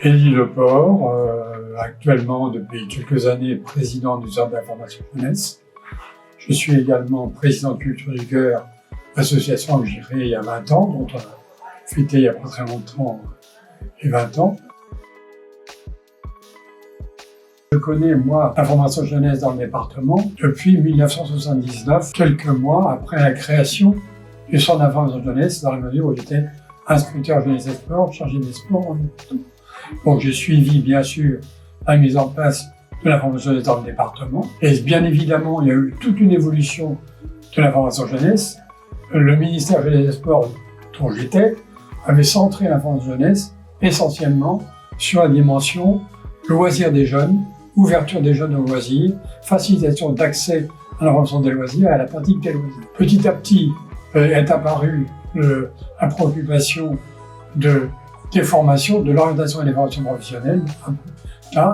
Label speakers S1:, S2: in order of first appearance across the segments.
S1: Élie Leport, actuellement depuis quelques années président du Centre d'information jeunesse. Je suis également président de Culture du Cœur, association que j'ai créée il y a 20 ans, dont on a fêté il n'y a pas très longtemps les 20 ans. Je connais, moi, l'information jeunesse dans le département depuis 1979, quelques mois après la création du Centre d'information jeunesse, dans la mesure où j'étais instructeur jeunesse et sport, chargé des sports en département. Donc j'ai suivi, bien sûr, la mise en place de l'information jeunesse dans le département. Et bien évidemment, il y a eu toute une évolution de l'information jeunesse. Le ministère jeunesse et sport dont j'étais avait centré l'information jeunesse essentiellement sur la dimension loisirs des jeunes, ouverture des jeunes aux loisirs, facilitation d'accès à l'information des loisirs et à la pratique des loisirs. Petit à petit est apparue la préoccupation des formations, de l'orientation et des formations professionnelles.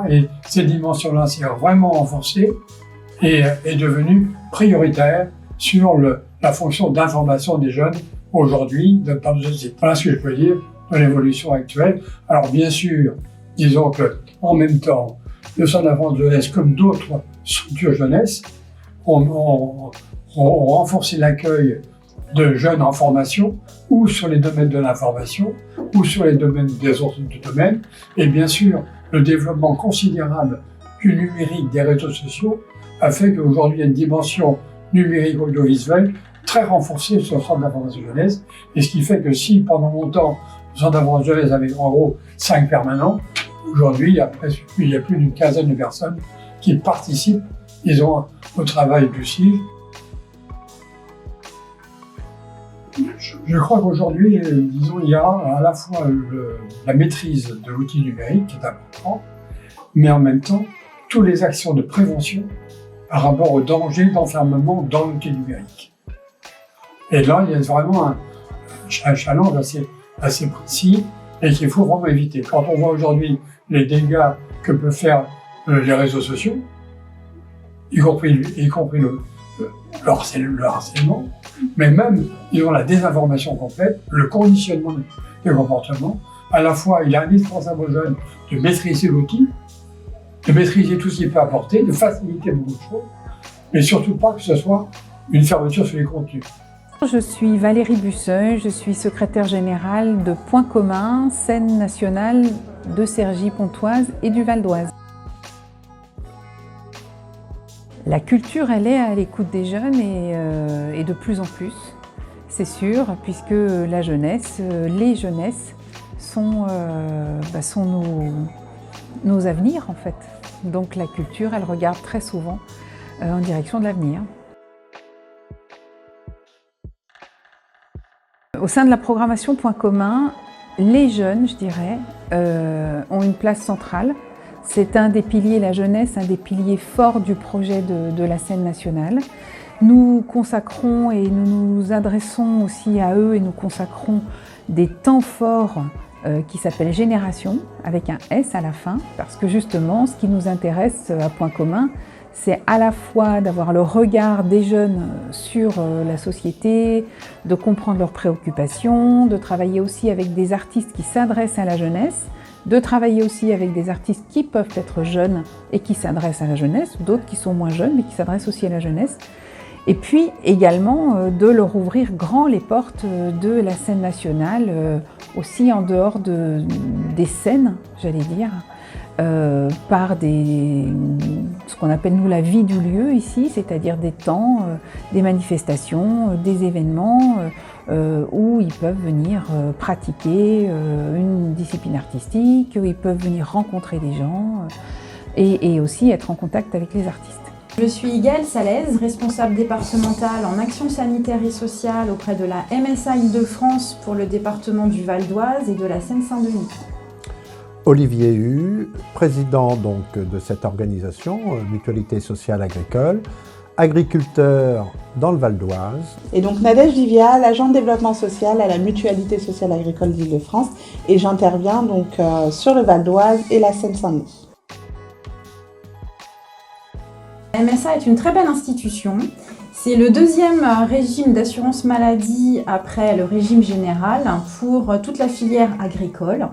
S1: Et cette dimension-là s'est vraiment renforcée et est devenue prioritaire sur la fonction d'information des jeunes aujourd'hui dans nos sociétés. Voilà ce que je peux dire de l'évolution actuelle. Alors bien sûr, disons que en même temps, le Centre d'information jeunesse, comme d'autres structures jeunesse, ont renforcé l'accueil de jeunes en formation, ou sur les domaines de l'information, ou sur les domaines des autres domaines. Et bien sûr, le développement considérable du numérique, des réseaux sociaux, a fait qu'aujourd'hui, il y a une dimension numérique audiovisuelle très renforcée sur le Centre d'information jeunesse. Et ce qui fait que si, pendant longtemps, le Centre d'information jeunesse avait en gros 5 permanents, aujourd'hui, il y a plus d'une quinzaine de personnes qui participent, disons, au travail du CIG. Je crois qu'aujourd'hui, disons, il y a à la fois la maîtrise de l'outil numérique qui est important, mais en même temps, toutes les actions de prévention par rapport au danger d'enfermement dans l'outil numérique. Et là, il y a vraiment un challenge assez précis et qu'il faut vraiment éviter. Quand on voit aujourd'hui les dégâts que peuvent faire les réseaux sociaux, y compris le harcèlement, mais même, disons, la désinformation complète, le conditionnement des comportements. À la fois, il est indispensable aux jeunes de maîtriser l'outil, de maîtriser tout ce qu'il peut apporter, de faciliter beaucoup de choses, mais surtout pas que ce soit une fermeture sur les contenus.
S2: Je suis Valérie Busseuil, je suis secrétaire générale de Point commun, scène nationale de Cergy-Pontoise et du Val d'Oise. La culture, elle est à l'écoute des jeunes et de plus en plus, c'est sûr, puisque la jeunesse, les jeunesses sont nos avenirs en fait. Donc la culture, elle regarde très souvent en direction de l'avenir. Au sein de la programmation Point commun, les jeunes, je dirais, ont une place centrale. C'est un des piliers, la jeunesse, un des piliers forts du projet de la scène nationale. Nous consacrons et nous nous adressons aussi à eux et nous consacrons des temps forts qui s'appellent Génération, avec un S à la fin, parce que justement, ce qui nous intéresse à Point commun, c'est à la fois d'avoir le regard des jeunes sur la société, de comprendre leurs préoccupations, de travailler aussi avec des artistes qui s'adressent à la jeunesse, de travailler aussi avec des artistes qui peuvent être jeunes et qui s'adressent à la jeunesse, d'autres qui sont moins jeunes mais qui s'adressent aussi à la jeunesse. Et puis également de leur ouvrir grand les portes de la scène nationale, aussi en dehors des scènes, j'allais dire, par ce qu'on appelle nous la vie du lieu ici, c'est-à-dire des temps, des manifestations, des événements où ils peuvent venir pratiquer une discipline artistique, où ils peuvent venir rencontrer des gens et aussi être en contact avec les artistes.
S3: Je suis Gaëlle Salaise, responsable départementale en action sanitaire et sociale auprès de la MSA Île-de-France pour le département du Val d'Oise et de la Seine-Saint-Denis.
S4: Olivier Hu, président donc de cette organisation, Mutualité Sociale Agricole, agriculteur dans le Val d'Oise.
S5: Et donc Nadège Vivial, agent de développement social à la Mutualité Sociale Agricole d'Île-de-France, et j'interviens donc sur le Val d'Oise et la Seine-Saint-Denis.
S3: La MSA est une très belle institution. C'est le deuxième régime d'assurance maladie après le régime général pour toute la filière agricole.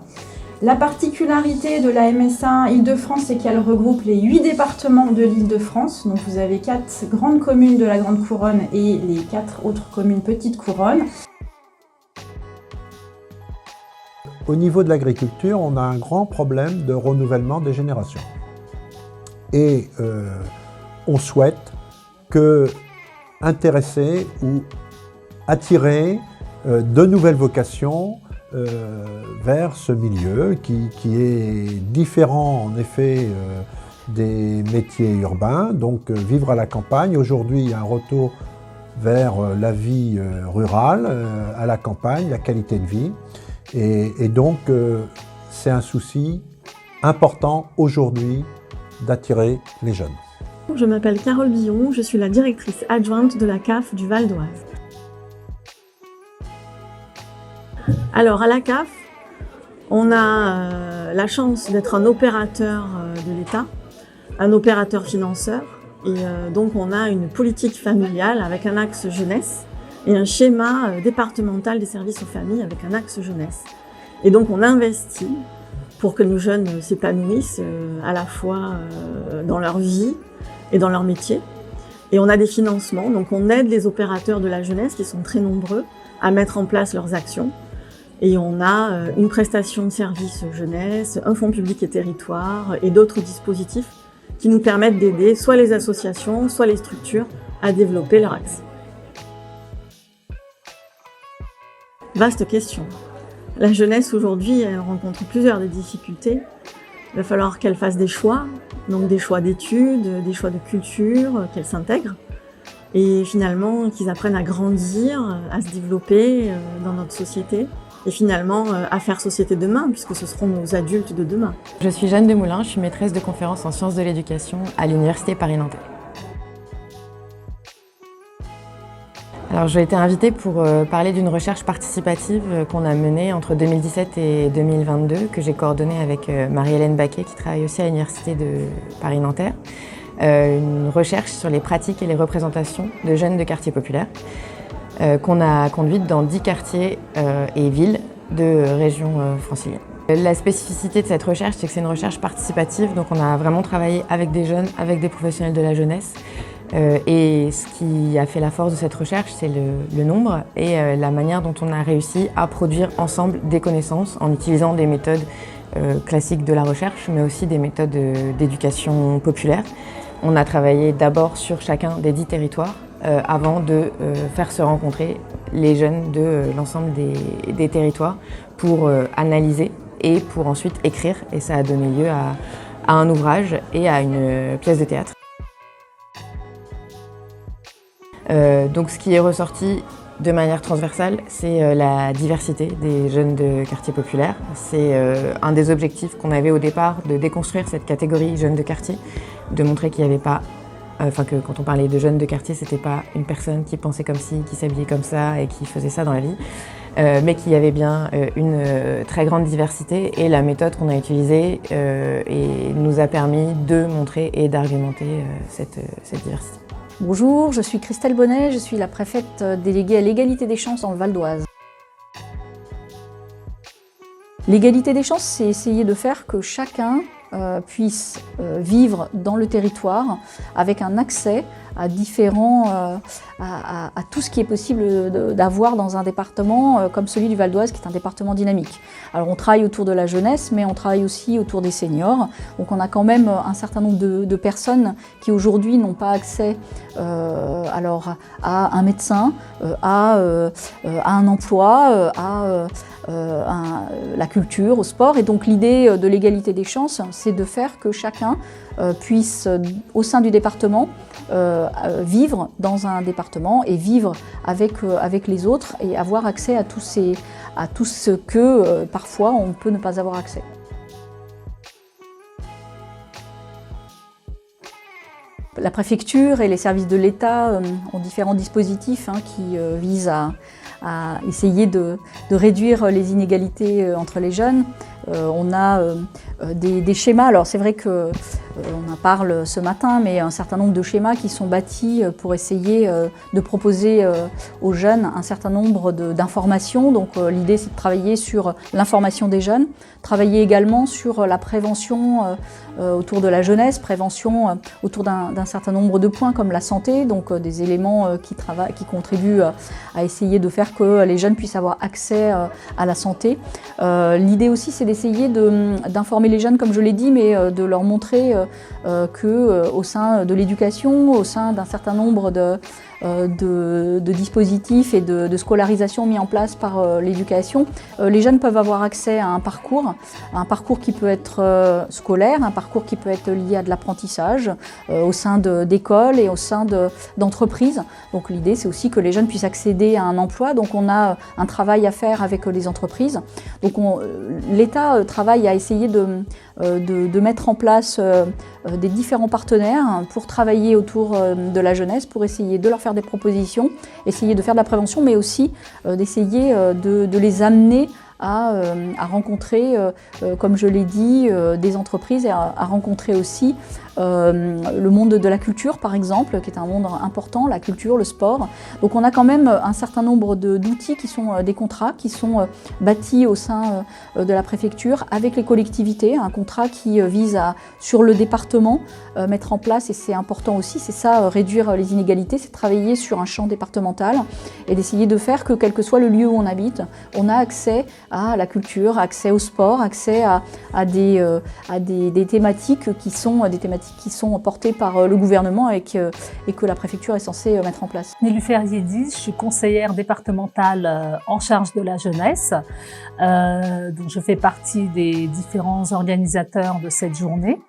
S3: La particularité de la MSA Île-de-France, c'est qu'elle regroupe les 8 départements de l'Île-de-France. Donc vous avez 4 grandes communes de la Grande Couronne et les 4 autres communes Petite Couronne.
S4: Au niveau de l'agriculture, on a un grand problème de renouvellement des générations. Et on souhaite intéresser ou attirer de nouvelles vocations vers ce milieu qui est différent en effet des métiers urbains, donc vivre à la campagne. Aujourd'hui, il y a un retour vers la vie rurale, à la campagne, la qualité de vie. Et donc, c'est un souci important aujourd'hui d'attirer les jeunes.
S6: Je m'appelle Carole Billon, je suis la directrice adjointe de la CAF du Val d'Oise. Alors à la CAF, on a la chance d'être un opérateur de l'État, un opérateur financeur, et donc on a une politique familiale avec un axe jeunesse et un schéma départemental des services aux familles avec un axe jeunesse. Et donc on investit pour que nos jeunes s'épanouissent à la fois dans leur vie et dans leur métier. Et on a des financements, donc on aide les opérateurs de la jeunesse, qui sont très nombreux, à mettre en place leurs actions. Et on a une prestation de service jeunesse, un fonds public et territoire et d'autres dispositifs qui nous permettent d'aider soit les associations, soit les structures à développer leur axe. Vaste question. La jeunesse aujourd'hui, elle rencontre plusieurs des difficultés. Il va falloir qu'elle fasse des choix, donc des choix d'études, des choix de culture, qu'elle s'intègre. Et finalement, qu'ils apprennent à grandir, à se développer dans notre société. Et finalement, à faire société demain, puisque ce seront nos adultes de demain.
S7: Je suis Jeanne Demoulin, je suis maîtresse de conférences en sciences de l'éducation à l'Université Paris-Nanterre. Alors, j'ai été invitée pour parler d'une recherche participative qu'on a menée entre 2017 et 2022, que j'ai coordonnée avec Marie-Hélène Baquet, qui travaille aussi à l'Université de Paris-Nanterre. Une recherche sur les pratiques et les représentations de jeunes de quartiers populaires. Qu'on a conduite dans 10 quartiers et villes de région francilienne. La spécificité de cette recherche, c'est que c'est une recherche participative, donc on a vraiment travaillé avec des jeunes, avec des professionnels de la jeunesse. Et ce qui a fait la force de cette recherche, c'est le nombre et la manière dont on a réussi à produire ensemble des connaissances en utilisant des méthodes classiques de la recherche, mais aussi des méthodes d'éducation populaire. On a travaillé d'abord sur chacun des 10 territoires avant de faire se rencontrer les jeunes de l'ensemble des territoires pour analyser et pour ensuite écrire. Et ça a donné lieu à un ouvrage et à une pièce de théâtre. Donc ce qui est ressorti de manière transversale, c'est la diversité des jeunes de quartier populaire. C'est un des objectifs qu'on avait au départ, de déconstruire cette catégorie jeunes de quartier, de montrer qu'il n'y avait pas, que quand on parlait de jeunes de quartier, c'était pas une personne qui pensait comme ci, qui s'habillait comme ça et qui faisait ça dans la vie, mais qu'il y avait bien une très grande diversité, et la méthode qu'on a utilisée nous a permis de montrer et d'argumenter cette diversité.
S8: Bonjour, je suis Christelle Bonnet, je suis la préfète déléguée à l'égalité des chances dans le Val d'Oise. L'égalité des chances, c'est essayer de faire que chacun puisse vivre dans le territoire avec un accès à à tout ce qui est possible d'avoir dans un département comme celui du Val d'Oise, qui est un département dynamique. Alors on travaille autour de la jeunesse, mais on travaille aussi autour des seniors. Donc on a quand même un certain nombre de personnes qui aujourd'hui n'ont pas accès à un médecin, à un emploi, à la culture, au sport. Et donc l'idée de l'égalité des chances, c'est de faire que chacun puisse, au sein du département, vivre dans un département et vivre avec les autres et avoir accès à tout ce que parfois on peut ne pas avoir accès. La préfecture et les services de l'État ont différents dispositifs qui visent à essayer de réduire les inégalités entre les jeunes. On a des schémas. Alors c'est vrai que on en parle ce matin, mais un certain nombre de schémas qui sont bâtis pour essayer de proposer aux jeunes un certain nombre d'informations. Donc l'idée, c'est de travailler sur l'information des jeunes, travailler également sur la prévention autour de la jeunesse, prévention autour d'un certain nombre de points comme la santé, donc des éléments qui contribuent à essayer de faire que les jeunes puissent avoir accès à la santé. L'idée aussi, c'est d'essayer d'informer les jeunes, comme je l'ai dit, mais de leur montrer qu'au sein de l'éducation, au sein d'un certain nombre de dispositifs et de scolarisation mis en place par l'éducation, les jeunes peuvent avoir accès à un parcours qui peut être scolaire, un parcours qui peut être lié à de l'apprentissage au sein d'écoles et au sein d'entreprises. Donc l'idée, c'est aussi que les jeunes puissent accéder à un emploi. Donc on a un travail à faire avec les entreprises. Donc l'État travaille à essayer de mettre en place des différents partenaires pour travailler autour de la jeunesse, pour essayer de leur faire des propositions, essayer de faire de la prévention, mais aussi d'essayer de les amener à rencontrer, comme je l'ai dit, des entreprises et à rencontrer aussi le monde de la culture, par exemple, qui est un monde important, la culture, le sport. Donc on a quand même un certain nombre d'outils qui sont des contrats qui sont bâtis au sein de la préfecture avec les collectivités, un contrat qui vise à, sur le département, mettre en place, et c'est important aussi, c'est ça, réduire les inégalités, c'est travailler sur un champ départemental et d'essayer de faire que, quel que soit le lieu où on habite, on a accès à la culture, accès au sport, accès à des thématiques qui sont portées par le gouvernement et que la préfecture est censée mettre en place.
S9: Néluffer Yediz, je suis conseillère départementale en charge de la jeunesse. Donc je fais partie des différents organisateurs de cette journée.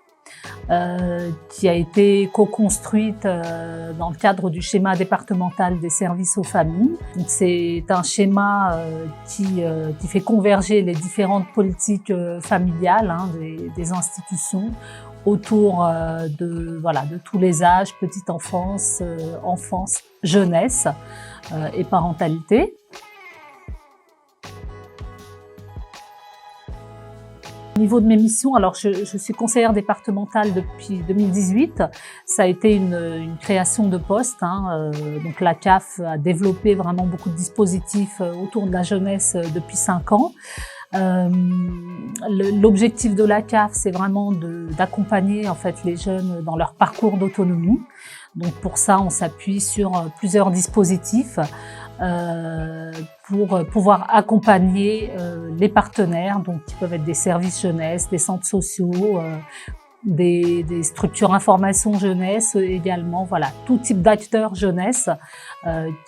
S9: Qui a été co-construite dans le cadre du schéma départemental des services aux familles. C'est un schéma qui fait converger les différentes politiques familiales des institutions autour de tous les âges, petite enfance, enfance, jeunesse et parentalité. Au niveau de mes missions, alors je suis conseillère départementale depuis 2018. Ça a été une création de poste. Donc la CAF a développé vraiment beaucoup de dispositifs autour de la jeunesse depuis 5 ans. L'objectif de la CAF, c'est vraiment d'accompagner en fait les jeunes dans leur parcours d'autonomie. Donc pour ça, on s'appuie sur plusieurs dispositifs pour pouvoir accompagner les partenaires, donc qui peuvent être des services jeunesse, des centres sociaux, des structures information jeunesse également, voilà, tout type d'acteurs jeunesse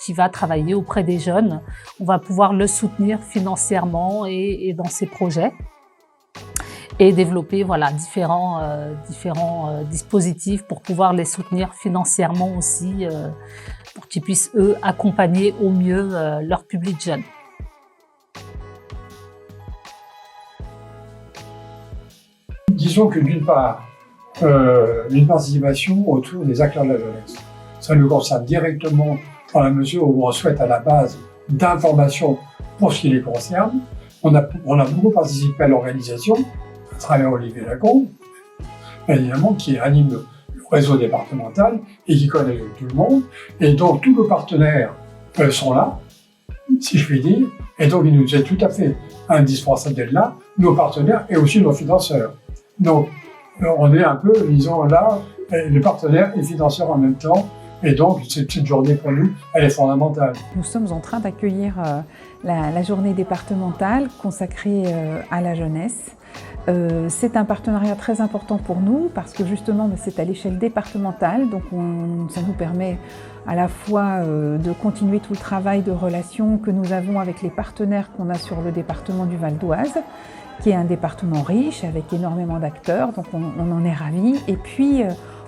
S9: qui va travailler auprès des jeunes. On va pouvoir le soutenir financièrement et dans ses projets et développer différents dispositifs pour pouvoir les soutenir financièrement aussi, pour qu'ils puissent, eux, accompagner au mieux leur public jeune.
S1: Disons que d'une part, une participation autour des acteurs de la jeunesse. Ça nous concerne directement dans la mesure où on souhaite à la base d'informations pour ce qui les concerne. On a beaucoup participé à l'organisation, à travers Olivier Lacombe, évidemment, qui anime le réseau départemental et qui connaît tout le monde. Et donc, tous nos partenaires sont là, si je puis dire. Et donc, il nous est tout à fait indispensable d'être là, nos partenaires et aussi nos financeurs. Donc, on est un peu, disons, là, les partenaires et financeurs en même temps. Et donc, cette journée pour nous, elle est fondamentale.
S2: Nous sommes en train d'accueillir la journée départementale consacrée à la jeunesse. C'est un partenariat très important pour nous parce que justement c'est à l'échelle départementale, donc ça nous permet à la fois de continuer tout le travail de relation que nous avons avec les partenaires qu'on a sur le département du Val d'Oise, qui est un département riche avec énormément d'acteurs, donc on en est ravis. Et puis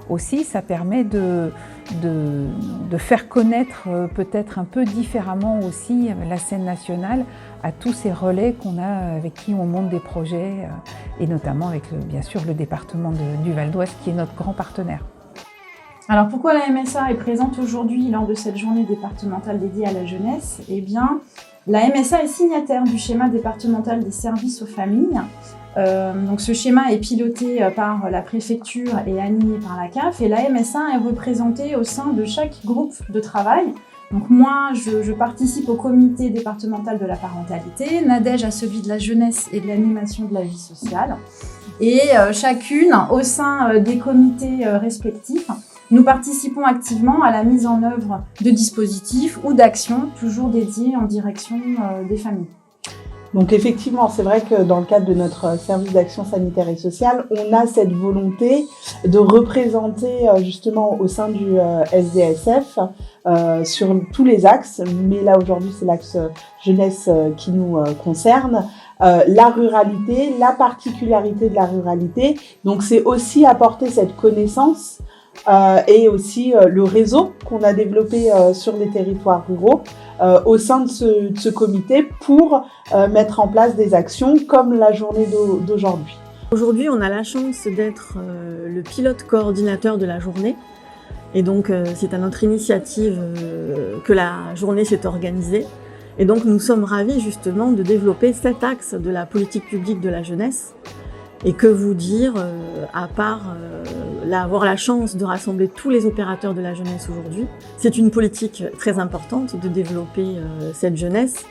S2: aussi ça permet de faire connaître peut-être un peu différemment aussi la scène nationale à tous ces relais qu'on a avec qui on monte des projets et notamment avec bien sûr le département du Val d'Oise qui est notre grand partenaire.
S3: Alors pourquoi la MSA est présente aujourd'hui lors de cette journée départementale dédiée à la jeunesse ? Eh bien, La MSA est signataire du schéma départemental des services aux familles. Donc ce schéma est piloté par la préfecture et animé par la CAF, et la MSA est représentée au sein de chaque groupe de travail. Donc moi, je participe au comité départemental de la parentalité, Nadège à celui de la jeunesse et de l'animation de la vie sociale. Et chacune, au sein des comités respectifs, nous participons activement à la mise en œuvre de dispositifs ou d'actions toujours dédiés en direction des familles.
S5: Donc effectivement, c'est vrai que dans le cadre de notre service d'action sanitaire et sociale, on a cette volonté de représenter justement au sein du SDSF sur tous les axes, mais là aujourd'hui c'est l'axe jeunesse qui nous concerne, la ruralité, la particularité de la ruralité. Donc c'est aussi apporter cette connaissance et aussi le réseau qu'on a développé sur les territoires ruraux au sein de ce comité pour mettre en place des actions comme la journée d'aujourd'hui.
S6: Aujourd'hui, on a la chance d'être le pilote coordinateur de la journée. Et donc, c'est à notre initiative que la journée s'est organisée. Et donc, nous sommes ravis justement de développer cet axe de la politique publique de la jeunesse. Et que vous dire, à part avoir la chance de rassembler tous les opérateurs de la jeunesse aujourd'hui, c'est une politique très importante de développer cette jeunesse,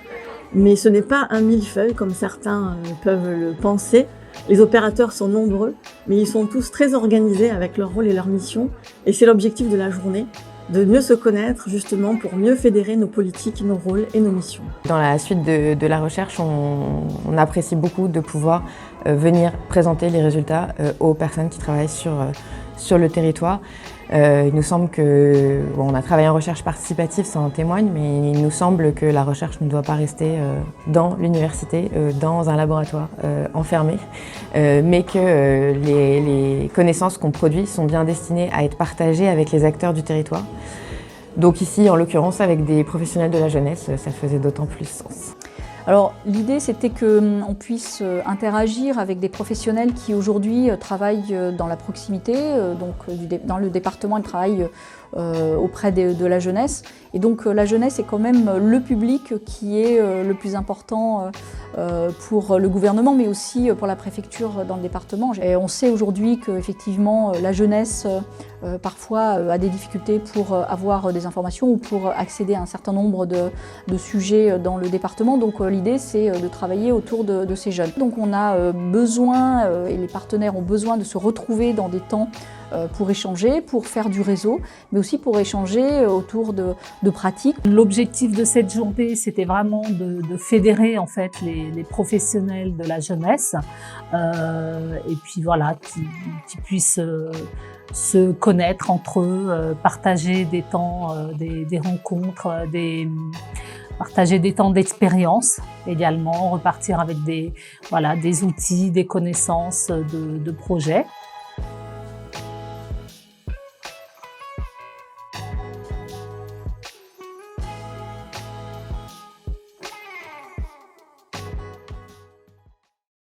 S6: mais ce n'est pas un millefeuille comme certains peuvent le penser. Les opérateurs sont nombreux, mais ils sont tous très organisés avec leur rôle et leur mission, et c'est l'objectif de la journée, de mieux se connaître justement pour mieux fédérer nos politiques, nos rôles et nos missions.
S7: Dans la suite de la recherche, on apprécie beaucoup de pouvoir venir présenter les résultats aux personnes qui travaillent sur le territoire. Il nous semble que, on a travaillé en recherche participative, ça en témoigne, mais il nous semble que la recherche ne doit pas rester dans l'université, dans un laboratoire enfermé, mais que les connaissances qu'on produit sont bien destinées à être partagées avec les acteurs du territoire. Donc ici, en l'occurrence, avec des professionnels de la jeunesse, ça faisait d'autant plus sens.
S8: Alors l'idée c'était qu'on puisse interagir avec des professionnels qui aujourd'hui travaillent dans la proximité, donc dans le département ils travaillent auprès de la jeunesse, et donc la jeunesse est quand même le public qui est le plus important pour le gouvernement mais aussi pour la préfecture dans le département. Et on sait aujourd'hui qu'effectivement la jeunesse parfois a des difficultés pour avoir des informations ou pour accéder à un certain nombre de sujets dans le département, donc l'idée c'est de travailler autour de ces jeunes. Donc on a besoin, et les partenaires ont besoin de se retrouver dans des temps pour échanger, pour faire du réseau, mais aussi pour échanger autour de pratiques.
S9: L'objectif de cette journée, c'était vraiment de fédérer en fait les professionnels de la jeunesse, et puis voilà, qui puissent se connaître entre eux, partager des temps, des rencontres, partager des temps d'expérience également, repartir avec des outils, des connaissances de projets.